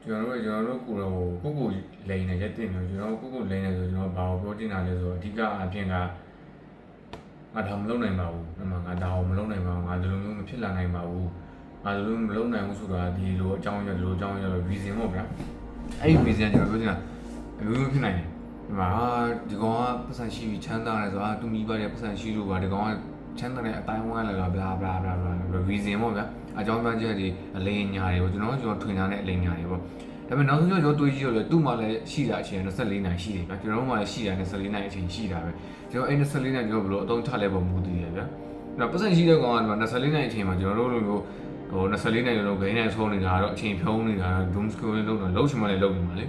ကျွန်တော်တို့ကိုလိန်နေရက်တင်လို့ကျွန်တော်ကိုလိန်နေဆိုကျွန်တော်ဘာကိုပြောတင်တာလဲဆိုတော့အဓိကအဖြစ်ကငါဒါမလုပ်နိုင်ပါဘူး။ငါဒါကိုမလုပ်နိုင်ပါဘူး။ငါဒီလိုမျိုးမဖြစ်လာနိုင်ပါဘူး။ငါဒီလိုမလုပ်နိုင်ဘူးဆိုတာဒီလိုအကြောင်းရဒီလိုအကြောင်းရ reason ပေါ့ဗျာ။အဲ့ဒီ reason ကျွန်တော်ပြောတင်တာအမျိုးဖြစ်နိုင်တယ်။ဒီမှာဒီကောင်ကပတ်စံရှိပြီးချမ်းသာတယ်ဆိုတာသူမိဘတွေပတ်စံရှိလို့ပါဒီကောင်ကချမ်းသာတဲ့အတိုင်းဝိုင်းလာတာ bla bla bla bla reason ပေါ့ဗျာ။အကြောင်းပြချက်တွေအလိမ်ညာတွေပေါ့ကျွန်တော်ထွင်ထားတဲ့အလိမ်ညာတွေပေါ့ဒါပေမဲ့နောက်ဆုံးကျွန်တော်တွေးကြည့်ရလဲသူ့မှာလည်းရှိတာအချိန်24နိုင်ရှိတယ်ဗျာကျွန်တော်တို့မှာလည်းရှိတာ24နိုင်အချိန်ရှိတာပဲကျွန်တော်အဲ့24နိုင်ကျွန်တော်ဘယ်လိုအသုံးချလဲပုံမူတည်ရဗျာအဲ့တော့ပတ်စံရှိတဲ့ကောင်က24နိုင်အချိန်မှာကျွန်တော်တို့လိုမျိုး24နိုင်လုံးဂိမ်းနိုင်ဆုံးနေတာတော့အချိန်ဖြုံးနေတာ doom scrolling လုပ်တော့လုံးချင်မှလည်းလုပ်နေမှာလ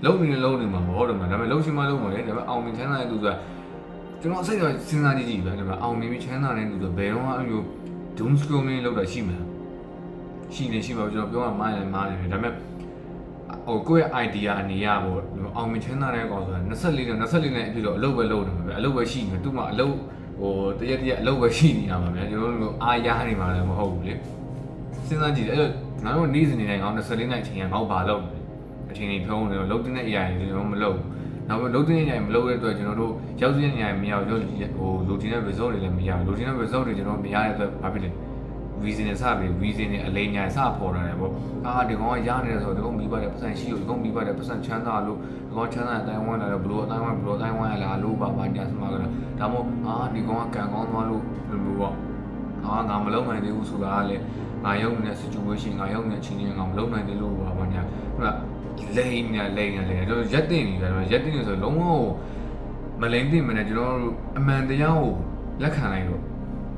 ေလုံးနေမှာမဟုတ်တော့မှာဒါပေမဲ့လုံးချင်မှလုပ်မှာလေဒါပေမဲ့အောင်မြင်ချမ်းသာတဲ့သူကကျွန်တော်အစိတ်တော့စဉ်းစားကြည့်ကြည့်ဗျာဒါပေမဲ့အောင်မြင်ပြီးချမ်းသာတဲ့သူဆိုဘယ်တော့မှအဲ့လို doom scrolling လုပ်တာရှိမှာရှိပါဘူးကျွန်တော်ပြောရမှားတယ်ဒါပေမဲ့ကိုယ့်ရဲ့ idea အနေရပေါ့အောင်မြင်ချမ်းသာတဲ့ကောင်ဆိုတာ24နဲ့အဖြစ်တော့အလုပ်ပဲလုပ်နေမှာပဲအလုပ်ပဲရှိနေသူ့မှာအလုပ်တရက်အလုပ်ပဲရှိနေတာပါဗျာကျွန်တော်တို့အားရနေမှာလည်းမဟုတ်ဘူးလေစဉ်းစားကြည့်တယ်အဲ့တော့ငါတို့နေ့စဉ်နေတိုင်းကောင်24နဲ့အချိန်ကငေါ့ဘာလုပ်အချိန်ကြီးဖြုံးနေတော့လုပ်တဲ့အရာတွေကျွန်တော်မလုပ်နောက်လုပ်တဲ့အရာတွေမလုပ်တဲ့အတွက်ကျွန်တော်တို့ရောက်တဲ့နေရာမရောက်လိုချင်တဲ့ result တွေလည်းမရလိုချင်တဲ့ result တွေကျွန်တော်မရတဲ့အတွက်ဘာဖြစ်လဲ reason နဲ့စပြီး reason နဲ့အလိမ်ညာစပေါ်လာတယ်ပေါ့ဒီကောင်ကရနေတယ်ဆိုတော့ဒီကောင်မိဘတဲ့ပတ်စံရှိလို့ဒီကောင်မိဘတဲ့ပတ်စံချမ်းသာလို့ဒီကောင်ချမ်းသာတဲ့အတိုင်းဝိုင်းလာတော့ဘလို့အတိုင်းဝိုင်းရလာလို့ပါညာစမှာကဒါမှမဟုတ်ဒီကောင်ကကံကောင်းသွားလို့လို့ပေါ့ငါမလုံနိုင်သေးဘူးဆိုတာကလည်းငါရောက်နေတဲ့ situation ငါရောက်နေတဲ့အချိန်ကြီးငါမလုံနိုင်သေးလို့ပါညာလိမ်နေတော့ရက်တင်နေတယ်ရက်တင်နေဆိုလုံးဝမလိမ်တင်မနဲ့ကျွန်တော်တို့အမှန်တရားကိုလက်ခံလိုက်တော့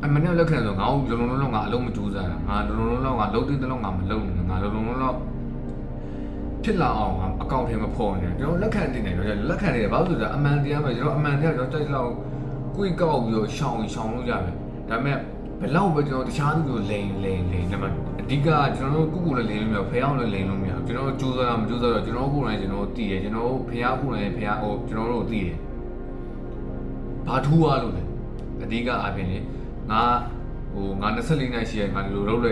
အမှန်နဲ့လက်ခံဆိုငါ့ကိုလုံးငါအလုံးမကြိုးစားတာငါလုံးငါလုံးတင်းတလုံးငါမလုံးဘူးငါလုံးဖြစ်လာအောင်ငါအကောင့်ထဲမှာပေါ်နေတယ်ကျွန်တော်လက်ခံတင်နေတော့လက်ခံနေတယ်ဘာလို့လဲဆိုတော့အမှန်တရားပဲကျွန်တော်အမှန်တရားကျွန်တော်တိုက်လောက်ကိုယ်ကောက်ပြီးတော့ရှောင်လို့ရမယ်ဒါပေမဲ့ဘယ်လောက်ပဲကျွန်တော်တခြားသူကိုလိန်ဒါမှအဓိကကျွန်တော်တို့ကိုလည်းလိန်လို့မရဖះအောင်လည်းလိန်လို့မရကျွန်တော်ကြိုးစားတာမကြိုးစားတော့ကျွန်တော်ကိုယ်တိုင်ကျွန်တော်သိတယ်ကျွန်တော်ဖះကိုယ်တိုင်ဖះကျွန်တော်တို့သိတယ်ဘာထူးရလို့လဲအဓိကအားဖြင့်လေငါ24နိုင်ရှိရငါလိုလုပ်လဲ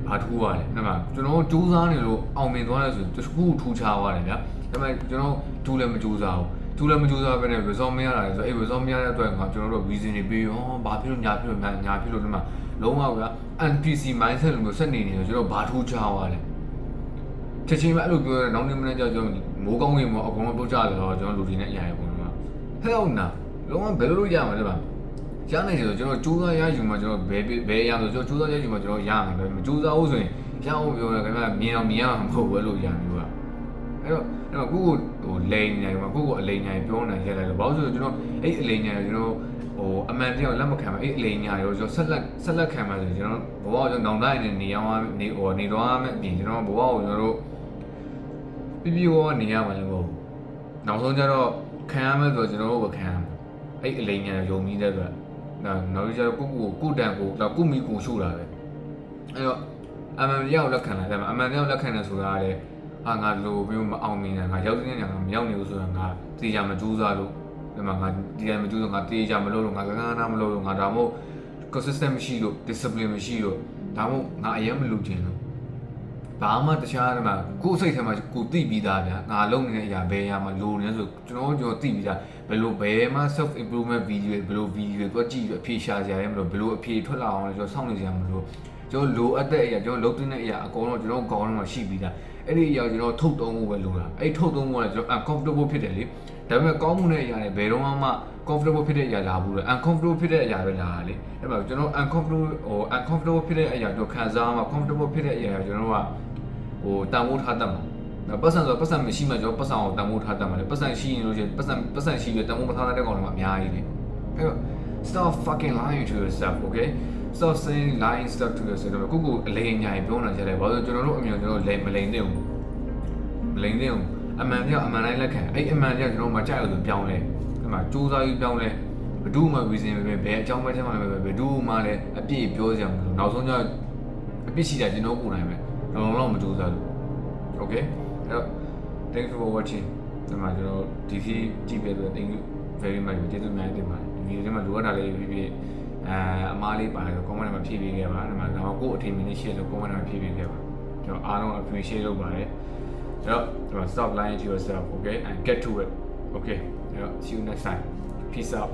ဘာထူးရတယ်အဲ့မှာကျွန်တော်စူးစမ်းနေလို့အောင်မြင်သွားတယ်ဆိုတခုထူးခြားသွားတယ်ဗျာဒါပေမဲ့ကျွန်တော်ထူးလည်းမစူးစမ်းပဲနဲ့ result မရတာလေဆိုအဲ့ result မရတဲ့အတွက်ငါကျွန်တော်တို့ reason တွေပြီးဘာဖြစ်လို့ညာဖြစ်လို့ဒီမှာလုံးဝဗျာ NPC mindset လို့မျိုးဆက်နေတယ်ကျွန်တော်ဘာထူးခြားသွားတယ်ချက်ချင်းပဲအဲ့လိုပြောရနောက်နေ့မနေ့ကျကျွန်တော်မိုးကောင်းကြီးမှာအကုန်လုံးပုတ်ကြတယ်တော့ကျွန်တော်လူတွေနဲ့အရာရပုံတော့ဟဲ့အောင်နာလုံးဝဘယ်လိုလုပ်ရမှာလဲဗျာရနိုင်တယ်ဆိုကျွန်တော်ကြိုးစားရယူမှာကျွန်တော်ဘယ်ရဆိုကျွန်တော်ကြိုးစားရယူမှာကျွန်တော်ရမယ်ပဲမကြိုးစားဘူးဆိုရင်ရအောင်ပြောတယ်ခင်ဗျာမြင်အောင်မြင်ရမှာမဟုတ်ဘူးလို့ရမျိုးကအဲ့တော့ကိုလိန်နေမှာကိုအလိန်ညာပြောနေရလိုက်တော့ဘာလို့ဆိုကျွန်တော်အဲ့အလိန်ညာကျွန်တော်အမှန်တရားလက်မခံမှာအဲ့အလိန်ညာရောကျွန်တော်ဆက်လက်ခံမှာဆိုကျွန်တော်ဘဝကိုကျွန်တော်နောင်တနေနေအောင်နေတော့မယ်ပြင်ကျွန်တော်ဘဝကိုကျွန်တော်တို့ပြဝနေရမှာလည်းမဟုတ်နောက်ဆုံးကျတော့ခံရမယ်ဆိုကျွန်တော်တို့ပဲခံရမှာအဲ့အလိန်ညာယုံကြည်တဲ့အတွက်နောက်ကျတော့ကိုတန်ကိုကိုမိကိုရှုတာပဲအဲ့တော့အမှန်တရားကိုလက်ခံလိုက်တယ်အမှန်တရားကိုလက်ခံတယ်ဆိုတာကလည်းငါလိုမျိုးမအောင်မြင်တာငါရောက်တဲ့ညငါမရောက်နေဘူးဆိုတာငါတေးကြမကြိုးစားလို့ဒီမှာငါဒီတိုင်းမကြိုးစားငါတေးကြမလို့ငါကနာမလို့ငါဒါမှမဟုတ် consistent မရှိလို့ discipline မရှိလို့ဒါမှမဟုတ်ငါအရင်မလုပ်ချင်လို့ဘာမှတခြားဒီမှာကိုယ်စိတ်ထဲမှာကိုသိပြီးသားဗျာငါလုပ်နေတဲ့အရာဘယ်အရာမှာလိုနေဆိုကျွန်တော်သိပြီးသားဘယ်မှာ self improvement video ဘယ်လို video တွေကြည့်ပြီးအဖြေရှာကြရမလို့ဘယ်လိုအဖြေထွက်လာအောင်လဲကျွန်တော်စောင့်နေကြရမလို့ကျွန်တော်လိုအပ်တဲ့အရာကျွန်တော်လုပ်တဲ့အရာအကုန်လုံးကျွန်တော်ခေါင်းထဲမှာရှိပြီးသားအဲ့ဒီအရာကျွန်တော်ထုတ်သုံးဖို့ပဲလိုတာအဲ့ထုတ်သုံးဖို့ကကျွန်တော် uncomfortable ဖြစ်တယ်လေဒါပေမဲ့ကောင်းမှုတဲ့အရာတွေဘယ်တော့မှ comfortable ဖြစ်တဲ့အရာလာဘူးလေ uncomfortable ဖြစ်တဲ့အရာပဲလာတာလေအဲ့မှာကျွန်တော် uncomfortable ဖြစ်တဲ့အရာတို့ခံစားမှာ comfortable ဖြစ်တဲ့အရာကျွန်တော်ကတန်ဖိုးထားတတ်မှာပတ်စံဆိုပတ်စံမရှိမှကျွန်တော်ပတ်စံကိုတန်ဖိုးထားတတ်မှာလေပတ်စံရှိရင်လို့ရှိရင်ပတ်စံရှိပြီးတန်ဖိုးမထားတဲ့ကောင်တွေမှာအများကြီးလေအဲ့တော့ stop fucking lying to yourself okay stop saying lying stuff to yourself ကိုအလိမ်ညာပြောနေကြတယ်ဘာလို့ကျွန်တော်တို့အမြင်ကျွန်တော်မလိမ်တဲ့ဘူးအမှန်တရားအမှန်တိုင်းလက်ခံအဲ့အမှန်တရားကျွန်တော်မကြိုက်လို့ပြောင်းလဲအဲ့မှာစူးစမ်းပြီးပြောင်းလဲဘယ်သူမှ reason ပဲဘယ်အကြောင်းပဲထဲမှာလည်းဘယ်သူမှလည်းအပြည့်ပြောစရာမလိုနောက်ဆုံးကျအပြည့်ရှိတာကျွန်တော်ကိုယ်နိုင်ပဲလုံးမကြိုးစားလို့ okay အဲ့တော့ thank you for watching ဒီမှာကျွန်တော်ဒီစီကြည့်ပြတဲ့ thank you very much ကျေးဇူးများတင်ပါတယ်ဒီဗီဒီယိုထဲမှာလိုအပ်တာလေးဖြစ်အမားလေးပါတယ် comment ထဲမှာဖြည့်ပေးခဲ့ပါဒီမှာကိုယ့်အထင်မြင်လေး share လို့ comment ထဲမှာဖြည့်ပေးခဲ့ပါကျွန်တော်အားလုံး appreciate လုပ်ပါတယ် တော့ stop lying to yourself okay and get to it okay see you next time peace out